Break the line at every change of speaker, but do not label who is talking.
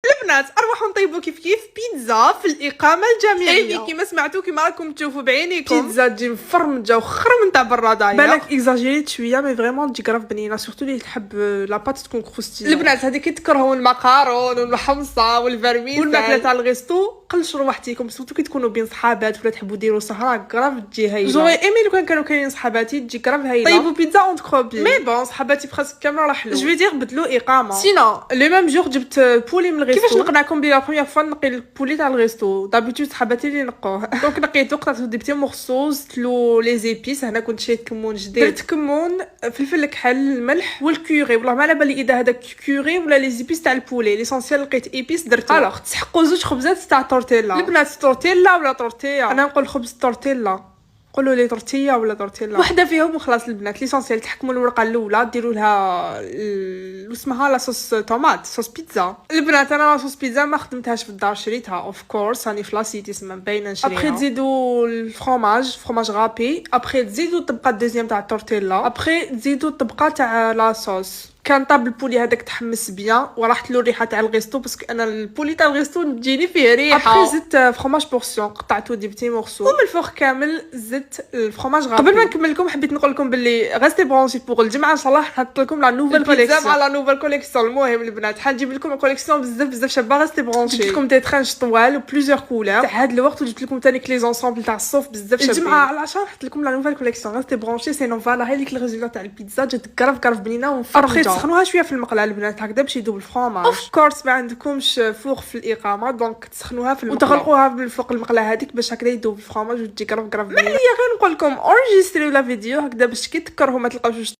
البنات ارواحوا نطيبوا كيف بيتزا في الاقامه الجامعيه. كيما سمعتوا كيما راكم تشوفوا بعينيكم بيتزا تجي مفرمجه وخرم تاع برا دايره. بالك اكزاجيريت شويه مي فريمون تجي كراف بنينه سورتو اللي تحب لاباط تكون كروستي. البنات هذيك كتكرهوا المقارون والحمصه والفرميل والماكله تاع الغيستو قلش روحتيكم سورتو كي تكونوا بين صحابات ولا تحبوا ديروا سهره كراف تجي هايله. جوي ايمي لو كانوا كاينين صحاباتي تجي كراف هايله. طيبوا بيتزا اونت كوبي مي بون صحاباتي بريسك كامل راه حلو. جو دير بدلوا اقامه سينو لو ميم جور جبت بولي من الغيستو. كيفاش نقنعكم بلي لا بروميير فوا نقي البولي تاع الغيستو دابيتود صحاباتي اللي نقوه. دونك نقيتو قطعت ديبتي مورسو زدتلو لي زيبيس. هنا كنت شريت كمون جديد درت كمون فلفل الكحل الملح والكوري. والله ما على بالي اذا هذاك كوري ولا لي زيبيس تاع البولي. ليسونسيال لقيت ايبيس درته. الوغ تسحقوا زوج خبزات تاع تورتيلا. البنات تورتيلا ولا تورتيا؟ انا نقول خبز تورتيلا. قولوا لي تورتيا ولا تورتيلا وحده فيهم وخلاص. البنات ليسونسيال تحكموا الورقه الاولى ديروا لها اسمها لا صوص طوماط صوص بيتزا. البنات انا لا صوص بيتزا ما خدمتهاش في الدار شريتها اوف كورس راني فلاسيتي تسمى باينه نشريها. ابخي تزيدوا الفرomage غابي. ابخي تزيدوا الطبقه الدوزيام تاع التورتيلا. ابخي تزيدوا الطبقه تاع لا صوص. كان طاب البولي هذاك تحمس بيان وراحت له الريحه تاع الغيستو باسكو انا البولي تاع الغيستو تجيني فيه ريحه. ابخي زدت فرomage بورسيون قطعته دي بتي مورسو ومن الفوق كامل زدت الفرomage غابي. قبل ما نكمل لكم حبيت نقول لكم باللي غاستي برونشي بوغ الجمعه ان شاء الله نحط لكم لا نوفيل كوليكسيون مع لا نوفيل كوليكسيون. المهم البنات حنجيب لكم كوليكسيون بزاف شابه. غاستي برونشي جبت لكم دي ترانش طوال وبليزيور كولور تاع هذا الوقت وجبت لكم ثاني لي زونسومبل تاع الصوف بزاف شابين. الجمعه على العشاء نحط لكم لا نوفيل كوليكسيون. غاستي برونشي سي نون فوالا هاي ديك الريزولتا تاع البيتزا جات كراف بنينه ومفرجه. تسخنوها شويه في المقله البنات هكذا باش يذوب الفرomage. اوف كورس ما عندكمش فوق في الاقامه دونك تسخنوها في المقله وتغلقوها من فوق المقله هذيك باش هكذا يذوب الفرomage وتجي كراف بنينه. غير نقول لكم اورجيستريو لا فيديو هكذا باش كي تكرهوا ما تلقاوش